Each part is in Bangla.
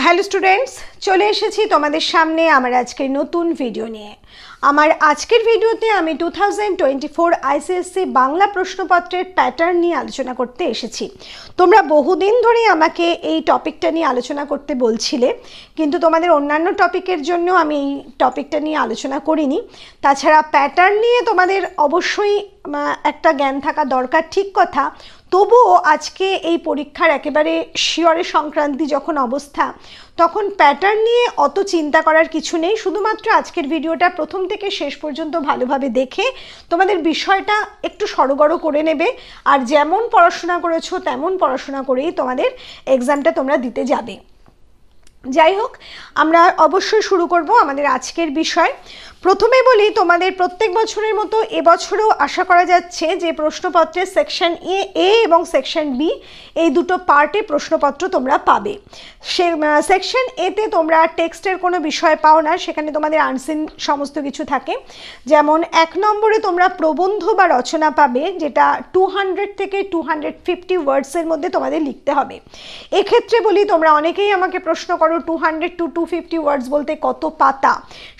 হ্যালো স্টুডেন্টস, চলে এসেছি তোমাদের সামনে আমার আজকের নতুন ভিডিও নিয়ে। আমার আজকের ভিডিওতে আমি 2024 আইসিএসসি বাংলা প্রশ্নপত্রের প্যাটার্ন নিয়ে আলোচনা করতে এসেছি। তোমরা বহুদিন ধরে আমাকে এই টপিকটা নিয়ে আলোচনা করতে বলছিলে, কিন্তু তোমাদের অন্যান্য টপিকের জন্য আমি এই টপিকটা নিয়ে আলোচনা করিনি। তাছাড়া প্যাটার্ন নিয়ে তোমাদের অবশ্যই একটা জ্ঞান থাকা দরকার, ঠিক কথা। তবুও আজকে এই পরীক্ষার একেবারে শিওরে সংক্রান্তি যখন অবস্থা, তখন প্যাটার্ন নিয়ে অত চিন্তা করার কিছু নেই। শুধুমাত্র আজকের ভিডিওটা প্রথম থেকে শেষ পর্যন্ত ভালোভাবে দেখে তোমাদের বিষয়টা একটু সড়গড় করে নেবে, আর যেমন পড়াশোনা করেছো তেমন পড়াশোনা করেই তোমাদের এক্সামটা তোমরা দিতে যাবে। যাই হোক, আমরা অবশ্যই শুরু করব আমাদের আজকের বিষয়। প্রথমে বলি, তোমাদের প্রত্যেক বছরের মতো এবছরও আশা করা যাচ্ছে যে প্রশ্নপত্রের সেকশন এ এবং সেকশন বি এই দুটো পার্টে প্রশ্নপত্র তোমরা পাবে। সেকশন এতে তোমরা টেক্সটের কোনো বিষয় পাও না, সেখানে তোমাদের আনসিন সমস্ত কিছু থাকে। যেমন 1 নম্বরে তোমরা প্রবন্ধ বা রচনা পাবে, যেটা 200 থেকে 250 ওয়ার্ডসের মধ্যে তোমাদের লিখতে হবে। এক্ষেত্রে বলি, তোমরা অনেকেই আমাকে প্রশ্ন করো 200 to 250 ওয়ার্ডস বলতে কত পাতা,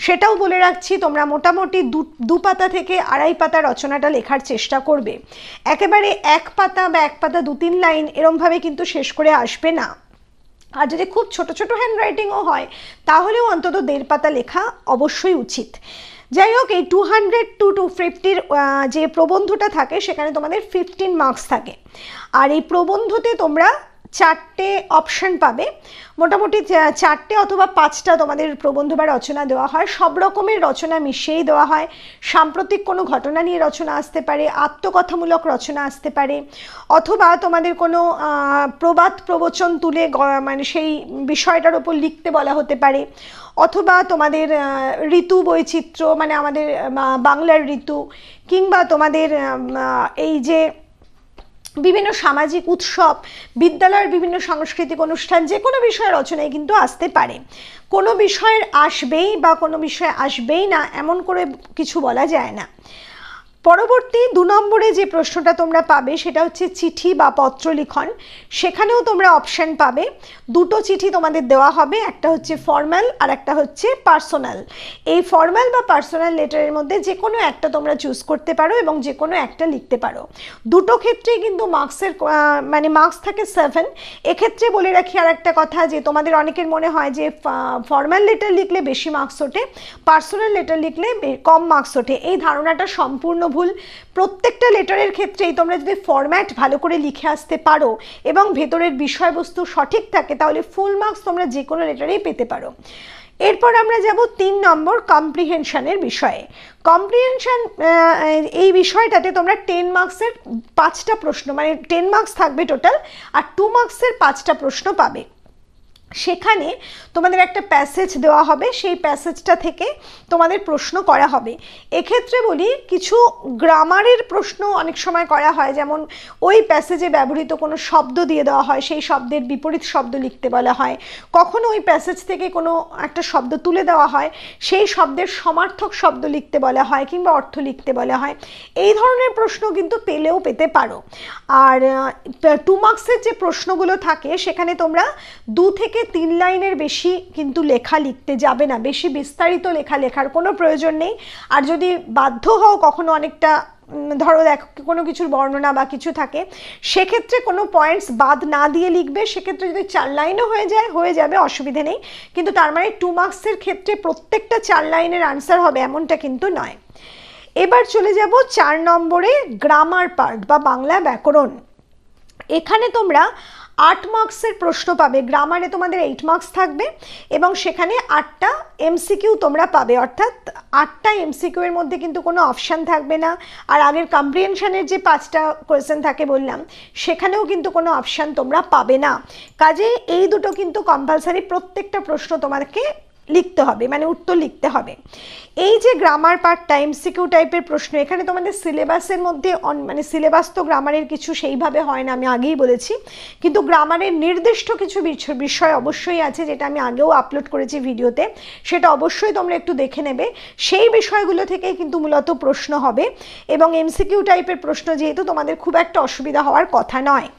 সেটাও বলে রাখছি। তোমরা মোটামুটি 2 পাতা থেকে 2.5 পাতা রচনাটা লেখার চেষ্টা করবে। একেবারে 1 পাতা বা 1 পাতা 2-3 লাইন এরমভাবে কিন্তু শেষ করে আসবে না। আর যদি খুব ছোট ছোট হ্যান্ডরাইটিংও হয়, তাহলেও অন্তত 1.5 পাতা লেখা অবশ্যই উচিত। যাই হোক, এই 200 to 250 যে প্রবন্ধটা থাকে, সেখানে তোমাদের 15 মার্কস থাকে। আর এই প্রবন্ধতে তোমরা 4টে অপশন পাবে। মোটামুটি 4টে অথবা 5টা তোমাদের প্রবন্ধ বা রচনা দেওয়া হয়। সব রকমের রচনা মিশিয়েই দেওয়া হয়। সাম্প্রতিক কোনো ঘটনা নিয়ে রচনা আসতে পারে, আত্মকথামূলক রচনা আসতে পারে, অথবা তোমাদের কোনো প্রবাদ প্রবচন তুলে মানে সেই বিষয়টার ওপর লিখতে বলা হতে পারে, অথবা তোমাদের ঋতু বৈচিত্র্য, মানে আমাদের বাংলার ঋতু, কিংবা তোমাদের এই যে বিভিন্ন সামাজিক উৎসব, বিদ্যালয়ের বিভিন্ন সাংস্কৃতিক অনুষ্ঠান, যে কোনো বিষয়ের রচনায় কিন্তু আসতে পারে। কোনো বিষয়ের আসবেই বা কোনো বিষয় আসবেই না এমন করে কিছু বলা যায় না। পরবর্তী 2 নম্বরে যে প্রশ্নটা তোমরা পাবে, সেটা হচ্ছে চিঠি বা পত্র লিখন। সেখানেও তোমরা অপশন পাবে। 2টো চিঠি তোমাদের দেওয়া হবে, একটা হচ্ছে ফর্মাল আর একটা হচ্ছে পার্সোনাল। এই ফর্মাল বা পার্সোনাল লেটারের মধ্যে যে কোনো একটা তোমরা চুজ করতে পারো এবং যে কোনো একটা লিখতে পারো। দুটো ক্ষেত্রেই কিন্তু মার্কসের মানে মার্কস থাকে 7। এক্ষেত্রে বলে রাখি আর একটা কথা, যে তোমাদের অনেকের মনে হয় যে ফর্মাল লেটার লিখলে বেশি মার্কস ওঠে, পার্সোনাল লেটার লিখলে কম মার্কস ওঠে। এই ধারণাটা সম্পূর্ণ ভুল। প্রত্যেকটা লেটারের ক্ষেত্রেই তোমরা যদি ফরম্যাট ভালো করে লিখে আসতে পারো এবং ভেতরের বিষয়বস্তু সঠিক থাকে, তাহলে ফুল মার্কস তোমরা যে কোনো লেটারেই পেতে পারো। এরপর আমরা যাব 3 নম্বর কম্প্রিহেনশনের বিষয়ে। কম্প্রিহেনশন এই বিষয়টাতে তোমরা 10 মার্কসের 5টা প্রশ্ন, মানে 10 মার্কস থাকবে টোটাল, আর 2 মার্কসের 5টা প্রশ্ন পাবে। সেখানে তোমাদের একটা প্যাসেজ দেওয়া হবে, সেই প্যাসেজটা থেকে তোমাদের প্রশ্ন করা হবে। এক্ষেত্রে বলি, কিছু গ্রামারের প্রশ্ন অনেক সময় করা হয়, যেমন ওই প্যাসেজে ব্যবহৃত কোনো শব্দ দিয়ে দেওয়া হয়, সেই শব্দের বিপরীত শব্দ লিখতে বলা হয়। কখনো ওই প্যাসেজ থেকে কোনো একটা শব্দ তুলে দেওয়া হয়, সেই শব্দের সমার্থক শব্দ লিখতে বলা হয় কিংবা অর্থ লিখতে বলা হয়। এই ধরনের প্রশ্ন কিন্তু পেলেও পেতে পারো। আর 2 মার্কসের যে প্রশ্নগুলো থাকে, সেখানে তোমরা 2 থেকে 3 লাইনের বেশি কিন্তু লেখা লিখতে যাবে না। বেশি বিস্তারিত লেখার কোনো প্রয়োজন নেই। আর যদি বাধ্য হও কখনো, অনেকটা ধরো দেখো কোনো কিছুর বর্ণনা বা কিছু থাকে, সেক্ষেত্রে কোনো পয়েন্টস বাদ না দিয়ে লিখবে। সেক্ষেত্রে যদি 4 লাইনও হয়ে যাবে, অসুবিধে নেই। কিন্তু তার মানে 2 মার্কসের ক্ষেত্রে প্রত্যেকটা 4 লাইনের আনসার হবে এমনটা কিন্তু নয়। এবার চলে যাব 4 নম্বরে গ্রামার পার্ট বা বাংলা ব্যাকরণ। এখানে তোমরা 8 মার্কসের প্রশ্ন পাবে। গ্রামারে তোমাদের 8 মার্কস থাকবে এবং সেখানে 8টা এমসিকিউ তোমরা পাবে, অর্থাৎ 8টা এমসিকিউ এর মধ্যে কিন্তু কোনো অপশান থাকবে না। আর আগের কম্প্রিহেনশনের যে 5টা কোয়েশ্চেন থাকে বললাম, সেখানেও কিন্তু কোনো অপশান তোমরা পাবে না। কাজে এই দুটো কিন্তু কম্পালসারি, প্রত্যেকটা প্রশ্ন তোমাকে লিখতে হবে, মানে উত্তর লিখতে হবে। এই যে গ্রামার পার্টটা এমসিকিউ টাইপের প্রশ্ন, এখানে তোমাদের সিলেবাসের মধ্যে মানে সিলেবাস তো গ্রামারের কিছু সেইভাবে হয় না, আমি আগেই বলেছি, কিন্তু গ্রামারের নির্দিষ্ট কিছু বিষয় অবশ্যই আছে, যেটা আমি আগেও আপলোড করেছি ভিডিওতে, সেটা অবশ্যই তোমরা একটু দেখে নেবে। সেই বিষয়গুলো থেকেই কিন্তু মূলত প্রশ্ন হবে এবং এমসিকিউ টাইপের প্রশ্ন যেহেতু, তোমাদের খুব একটা অসুবিধা হওয়ার কথা নয়।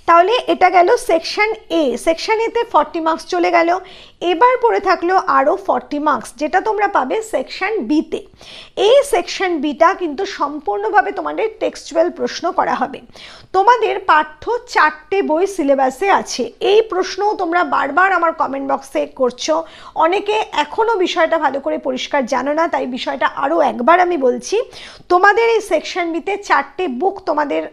তাহলে এটা গেল সেকশন এ। সেকশন এতে 40 মার্কস চলে গেল। এবার পড়ে থাকলো আরও 40 মার্কস, যেটা তোমরা পাবে সেকশন বিতে। এই সেকশন বিটা কিন্তু সম্পূর্ণভাবে তোমাদের টেক্সচুয়াল প্রশ্ন করা হবে। তোমাদের পাঠ্য 4টে বই সিলেবাসে আছে। এই প্রশ্নও তোমরা বারবার আমার কমেন্ট বক্সে করছো। অনেকে এখনও বিষয়টা ভালো করে পরিষ্কার জানো না, তাই বিষয়টা আরও একবার আমি বলছি। তোমাদের এই সেকশন বিতে 4টে বুক তোমাদের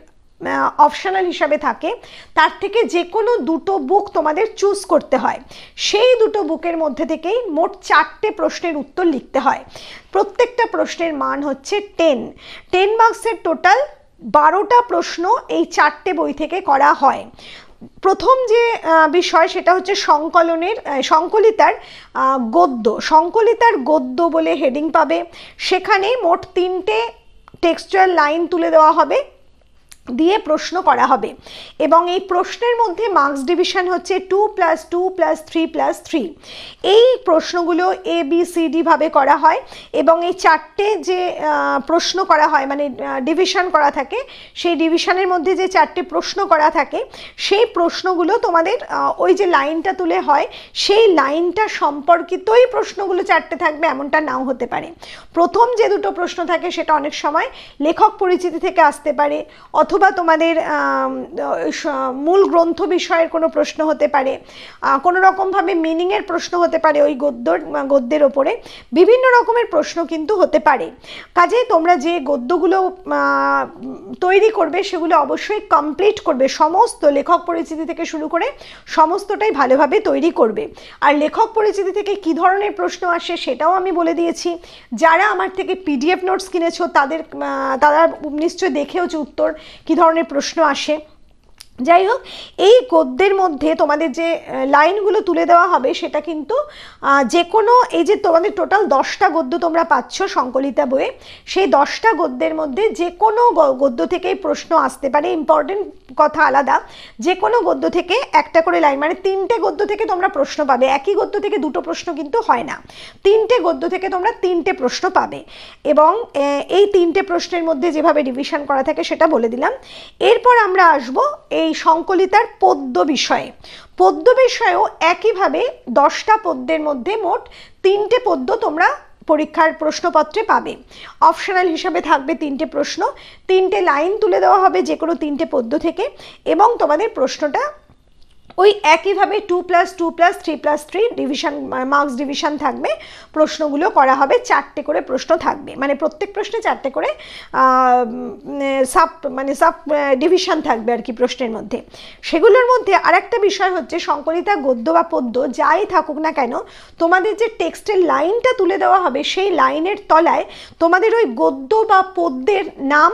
অপশনাল হিসাবে থাকে, তার থেকে যে কোনো দুটো বুক তোমাদের চুজ করতে হয়। সেই দুটো বুকের মধ্যে থেকেই মোট 4টে প্রশ্নের উত্তর লিখতে হয়। প্রত্যেকটা প্রশ্নের মান হচ্ছে 10 মার্কসের টোটাল 12টা প্রশ্ন এই 4টে বই থেকে করা হয়। প্রথম যে বিষয় সেটা হচ্ছে সংকলিতার গদ্য। সংকলিতার গদ্য বলে হেডিং পাবে। সেখানে মোট 3টে টেক্সচুয়াল লাইন তুলে দেওয়া হবে, দিয়ে প্রশ্ন করা হবে। এবং এই প্রশ্নের মধ্যে মার্কস ডিভিশন হচ্ছে 2 + 2 + 3 + 3। এই প্রশ্নগুলো ABCD ভাবে করা হয়। এবং এই 4টে যে প্রশ্ন করা হয়, মানে ডিভিশন করা থাকে, সেই ডিভিশনের মধ্যে যে 4টে প্রশ্ন করা থাকে, সেই প্রশ্নগুলো তোমাদের ওই যে লাইনটা তুলে হয়, সেই লাইনটা সম্পর্কিতই প্রশ্নগুলো 4টে থাকবে, এমনটা নাও হতে পারে। প্রথম যে দুটো প্রশ্ন থাকে সেটা অনেক সময় লেখক পরিচিতি থেকে আসতে পারে, অথবা তোমাদের মূল গ্রন্থ বিষয়ের কোনো প্রশ্ন হতে পারে, কোনো রকমভাবে মিনিংয়ের প্রশ্ন হতে পারে, ওই গদ্যের ওপরে বিভিন্ন রকমের প্রশ্ন কিন্তু হতে পারে। কাজেই তোমরা যে গদ্যগুলো তৈরি করবে সেগুলো অবশ্যই কমপ্লিট করবে। সমস্ত লেখক পরিচিতি থেকে শুরু করে সমস্তটাই ভালোভাবে তৈরি করবে। আর লেখক পরিচিতি থেকে কী ধরনের প্রশ্ন আসে সেটাও আমি বলে দিয়েছি। যারা আমার থেকে PDF নোটস কিনেছো তারা নিশ্চয়ই দেখেওছে উত্তর কী ধরনের প্রশ্ন আসে। যাই হোক, এই গদ্যের মধ্যে তোমাদের যে লাইনগুলো তুলে দেওয়া হবে সেটা কিন্তু যে কোনো, এই যে তোমাদের টোটাল 10টা গদ্য তোমরা পাচ্ছ সংকলিতা বইয়ে, সেই 10টা গদ্যের মধ্যে যে কোনো গদ্য থেকেই প্রশ্ন আসতে পারে। ইম্পর্টেন্ট কথা আলাদা, যে কোনো গদ্য থেকে একটা করে লাইন, মানে 3টে গদ্য থেকে তোমরা প্রশ্ন পাবে। একই গদ্য থেকে দুটো প্রশ্ন কিন্তু হয় না, 3টে গদ্য থেকে তোমরা 3টে প্রশ্ন পাবে। এবং এই 3টে প্রশ্নের মধ্যে যেভাবে ডিভিশন করা থাকে সেটা বলে দিলাম। এরপর আমরা আসবো এই সংকলিতার পদ্য বিষয়ে। পদ্য বিষয়েও একইভাবে 10টা পদ্যের মধ্যে মোট 3টে পদ্য তোমরা পরীক্ষার প্রশ্নপত্রে পাবে। অপশনাল হিসাবে থাকবে 3টে প্রশ্ন, 3টে লাইন তুলে দেওয়া হবে যে কোনো 3টে পদ্য থেকে। এবং তোমাদের প্রশ্নটা ওই একইভাবে 2 + 2 + 3 + 3 ডিভিশন, মার্কস ডিভিশন থাকবে। প্রশ্নগুলো করা হবে, 4টে করে প্রশ্ন থাকবে, মানে প্রত্যেক প্রশ্নে 4টে করে সাব ডিভিশন থাকবে আর কি প্রশ্নের মধ্যে। সেগুলোর মধ্যে আরেকটা বিষয় হচ্ছে সংকলিতা গদ্য বা পদ্য যাই থাকুক না কেন, তোমাদের যে টেক্সটের লাইনটা তুলে দেওয়া হবে সেই লাইনের তলায় তোমাদের ওই গদ্য বা পদ্যের নাম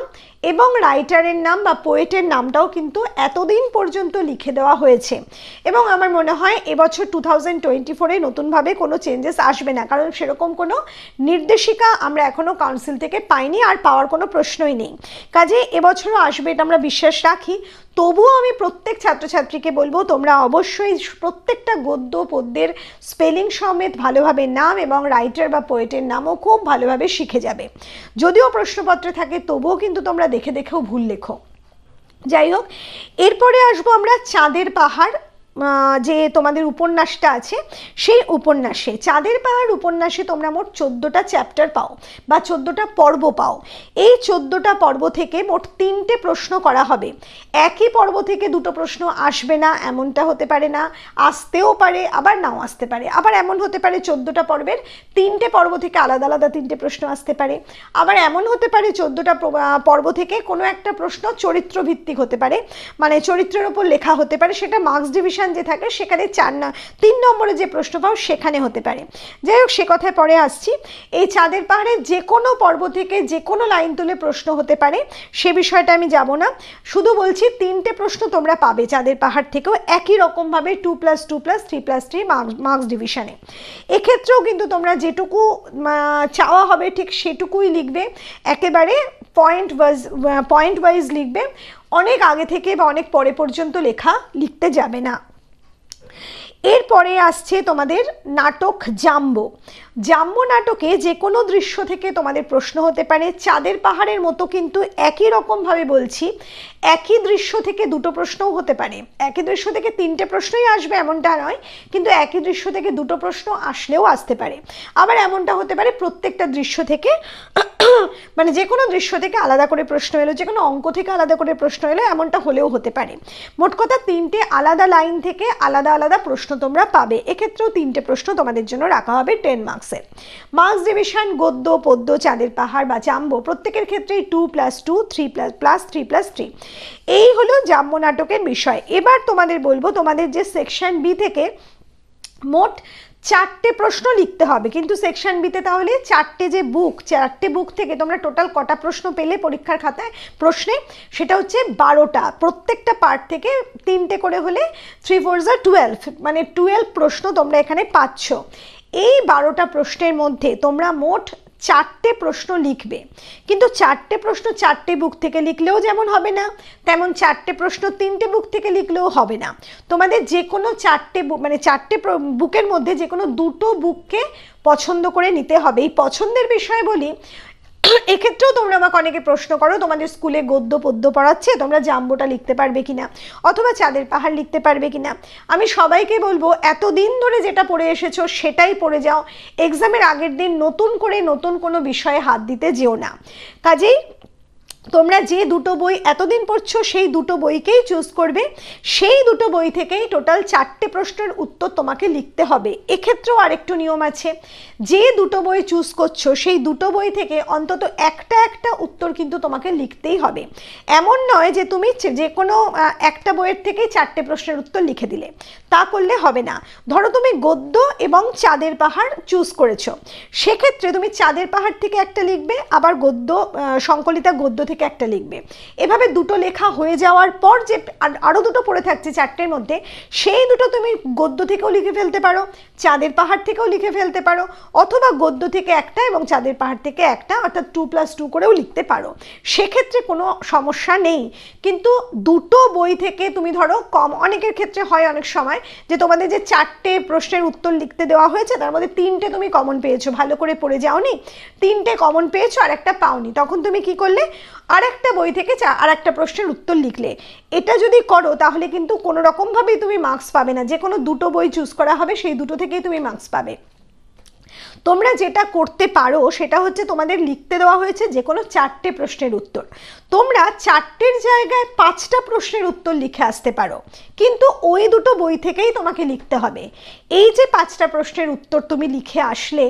এবং রাইটারের নাম বা পোয়েটের নামটাও কিন্তু এতদিন পর্যন্ত লিখে দেওয়া হয়েছে। এবং আমার মনে হয় এবছর 2024-এ নতুনভাবে কোনো চেঞ্জেস আসবে না, কারণ সেরকম কোনো নির্দেশিকা আমরা এখনও কাউন্সিল থেকে পাইনি, আর পাওয়ার কোনো প্রশ্নই নেই। কাজে এবছরও আসবে এটা আমরা বিশ্বাস রাখি। তবুও আমি প্রত্যেক ছাত্রছাত্রীকে বলবো তোমরা অবশ্যই প্রত্যেকটা গদ্য পদ্যের স্পেলিং সমেত ভালোভাবে নাম এবং রাইটার বা পোয়েটের নামও খুব ভালোভাবে শিখে যাবে। যদিও প্রশ্নপত্রে থাকে তবুও কিন্তু তোমরা দেখেও ভুল লেখো। যাই হোক, এরপরে আসবো আমরা চাঁদের পাহাড়, যে তোমাদের উপন্যাসটা আছে সেই উপন্যাসে। চাঁদের পাহাড় উপন্যাসে তোমরা মোট 14টা চ্যাপ্টার পাও বা 14টা পর্ব পাও। এই 14টা পর্ব থেকে মোট 3টে প্রশ্ন করা হবে। একই পর্ব থেকে দুটো প্রশ্ন আসবে না এমনটা হতে পারে না, আসতেও পারে আবার নাও আসতে পারে। আবার এমন হতে পারে 14টা পর্বের 3টে পর্ব থেকে আলাদা আলাদা 3টে প্রশ্ন আসতে পারে। আবার এমন হতে পারে 14টা পর্ব থেকে কোনো একটা প্রশ্ন চরিত্র ভিত্তিক হতে পারে, মানে চরিত্রের উপর লেখা হতে পারে। সেটা মার্কস ডিভিশন যে থাকে সেখানে 3 নম্বরে যে প্রশ্ন পাও সেখানে হতে পারে। যাই হোক, সে কথায় পরে আসছি। এই চাঁদের পাহাড়ে যে কোনো পর্ব থেকে যে কোনো লাইন তুলে প্রশ্ন হতে পারে, সে বিষয়টা আমি যাব না। শুধু বলছি 3টে প্রশ্ন তোমরা পাবে চাঁদের পাহাড় থেকেও একই রকমভাবে 2 + 2 + 3 + 3 মার্কস ডিভিশনে। এক্ষেত্রেও কিন্তু তোমরা যেটুকু চাওয়া হবে ঠিক সেটুকুই লিখবে, একেবারে পয়েন্ট ওয়াইজ লিখবে। অনেক আগে থেকে বা অনেক পরে পর্যন্ত লিখতে যাবে না। এরপরে আসছে তোমাদের নাটক জাম্বো। জাম্বো নাটকে যে কোনো দৃশ্য থেকে তোমাদের প্রশ্ন হতে পারে। চাঁদের পাহাড়ের মতো কিন্তু একই রকমভাবে বলছি, একই দৃশ্য থেকে দুটো প্রশ্নও হতে পারে। একই দৃশ্য থেকে তিনটে প্রশ্নই আসবে এমনটা নয়, কিন্তু একই দৃশ্য থেকে দুটো প্রশ্ন আসলেও আসতে পারে। আবার এমনটা হতে পারে প্রত্যেকটা দৃশ্য থেকে মানে যে কোনো দৃশ্য থেকে আলাদা করে প্রশ্ন এলো, যে কোনো অঙ্ক থেকে আলাদা করে প্রশ্ন এলো, এমনটা হলেও হতে পারে। মোট কথা তিনটে আলাদা লাইন থেকে আলাদা আলাদা প্রশ্ন তোমরা পাবে। এক্ষেত্রেও তিনটে প্রশ্ন তোমাদের জন্য রাখা হবে 10 মার্কসের। মার্কস ডিভিশন গদ্য, পদ্য, চাঁদের পাহাড় বা জাম্বো প্রত্যেকের ক্ষেত্রেই 2+2 3+3+3। এই হলো জাম্বো নাটকের বিষয়। এবার তোমাদের বলবো তোমাদের যে সেকশন বি থেকে মোট 4টে প্রশ্ন লিখতে হবে, কিন্তু সেকশন বিতে তাহলে 4টে যে বুক, 4টে বুক থেকে তোমরা টোটাল কটা প্রশ্ন পেলে পরীক্ষার খাতায় প্রশ্নে, সেটা হচ্ছে 12টা। প্রত্যেকটা পার্ট থেকে 3টে করে হলে 3 4 12, মানে 12 প্রশ্ন তোমরা এখানে পাচ্ছ। এই 12টা প্রশ্নের মধ্যে তোমরা মোট 4টে প্রশ্ন লিখবে, কিন্তু 4টে প্রশ্ন 4টে বুক থেকে লিখলেও যেমন হবে না, তেমন 4টে প্রশ্ন 3টে বুক থেকে লিখলেও হবে না। তোমাদের যে কোনো 4টে মানে 4টে বুকের মধ্যে যে কোনো 2টো বুককে পছন্দ করে নিতে হবে। এই পছন্দের বিষয়ে বলি, এক্ষেত্রেও তোমরা আমাকে অনেকে প্রশ্ন করো তোমাদের স্কুলে গদ্য পদ্য পড়াচ্ছে, তোমরা জাম্বোটা লিখতে পারবে কিনা, অথবা চাঁদের পাহাড় লিখতে পারবে কিনা। আমি সবাইকে বলবো এতদিন ধরে যেটা পড়ে এসেছো সেটাই পড়ে যাও। এক্সামের আগের দিন নতুন করে নতুন কোনো বিষয়ে হাত দিতে যেও না। কাজেই তোমরা যে দুটো বই এতদিন পড়ছো সেই দুটো বইকেই চুজ করবে। সেই দুটো বই থেকেই টোটাল 4টে প্রশ্নের উত্তর তোমাকে লিখতে হবে। এক্ষেত্রেও আরেকটু নিয়ম আছে, যে দুটো বই চুজ করছো সেই দুটো বই থেকে অন্তত একটা উত্তর কিন্তু তোমাকে লিখতেই হবে। এমন নয় যে তুমি যে কোনো একটা বইয়ের থেকেই 4টে প্রশ্নের উত্তর লিখে দিলে, তা করলে হবে না। ধরো তুমি গদ্য এবং চাঁদের পাহাড় চুজ করেছো, সেক্ষেত্রে তুমি চাঁদের পাহাড় থেকে একটা লিখবে, আবার গদ্য সংকলিতা গদ্য থেকে একটা লিখবে। এভাবে দুটো লেখা হয়ে যাওয়ার পর যে আরো দুটো পড়ে থাকছে 4টের মধ্যে, সেই দুটো তুমি গদ্য থেকেও লিখে ফেলতে পারো, চাঁদের পাহাড় থেকেও লিখে ফেলতে পারো, অথবা গদ্য থেকে একটা এবং চাঁদের পাহাড় থেকে একটা, অর্থাৎ 2+2 করেও লিখতে পারো। সেক্ষেত্রে কোনো সমস্যা নেই। কিন্তু দুটো বই থেকে তুমি ধরো কম, অনেকের ক্ষেত্রে হয় অনেক সময় যে তোমাদের যে 4টে প্রশ্নের উত্তর লিখতে দেওয়া হয়েছে তার মধ্যে 3টে তুমি কমন পেয়েছো, ভালো করে পড়ে যাওনি, 3টে কমন পেয়েছো আর একটা পাওনি, তখন তুমি কি করলে আরেকটা বই থেকে আরেকটা প্রশ্নের উত্তর লিখলে। এটা যদি করো তাহলে কিন্তু কোনো রকমভাবেই তুমি মার্কস পাবে না। যে কোনো দুটো বই চুজ করা হবে, সেই দুটো থেকেই তুমি মার্কস পাবে। তোমরা যেটা করতে পারো সেটা হচ্ছে তোমাদের লিখতে দেওয়া হয়েছে যে কোনো 4টে প্রশ্নের উত্তর, তোমরা 4টের জায়গায় 5টা প্রশ্নের উত্তর লিখে আসতে পারো, কিন্তু ওই দুটো বই থেকেই তোমাকে লিখতে হবে। এই যে 5টা প্রশ্নের উত্তর তুমি লিখে আসলে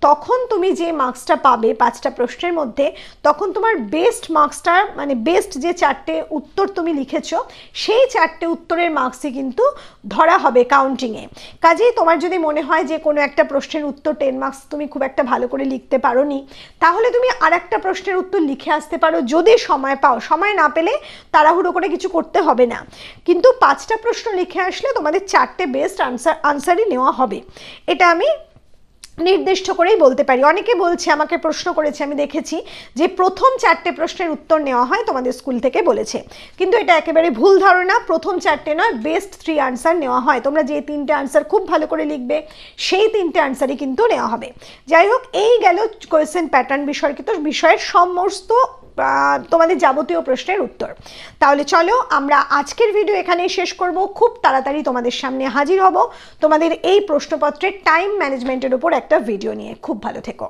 তখন তুমি যে মার্কসটা পাবে 5টা প্রশ্নের মধ্যে, তখন তোমার বেস্ট মার্কসটা, মানে বেস্ট যে 4টে উত্তর তুমি লিখেছো সেই 4টে উত্তরের মার্কসই কিন্তু ধরা হবে কাউন্টিংয়ে। কাজেই তোমার যদি মনে হয় যে কোনো একটা প্রশ্নের উত্তর 10 মার্কস তুমি খুব একটা ভালো করে লিখতে পারোনি, তাহলে তুমি আরেকটা প্রশ্নের উত্তর লিখে আসতে পারো যদি সময় পাও। সময় না পেলে তাড়াহুড়ো করে কিছু করতে হবে না, কিন্তু 5টা প্রশ্ন লিখে আসলে তোমাদের 4টে বেস্ট আনসারই নেওয়া হবে। এটা আমি নির্দিষ্ট করেই বলতে পারি। অনেকে বলছে, আমাকে প্রশ্ন করেছে, আমি দেখেছি যে প্রথম 4টে প্রশ্নের উত্তর নেওয়া হয়, তোমাদের স্কুল থেকে বলেছে, কিন্তু এটা একেবারে ভুল ধারণা। প্রথম 4টে নয়, বেস্ট 3 আনসার নেওয়া হয়। তোমরা যে 3টে আনসার খুব ভালো করে লিখবে সেই 3টে আনসারই কিন্তু নেওয়া হবে। যাই হোক, এই গেল কোয়েশ্চেন প্যাটার্ন বিষয়কিত বিষয়ের সমস্ত তোমাদের যাবতীয় প্রশ্নের উত্তর। তাহলে চলো আমরা আজকের ভিডিও এখানেই শেষ করব। খুব তাড়াতাড়ি তোমাদের সামনে হাজির হব তোমাদের এই প্রশ্নপত্রের টাইম ম্যানেজমেন্টের উপর একটা ভিডিও নিয়ে। খুব ভালো থেকো।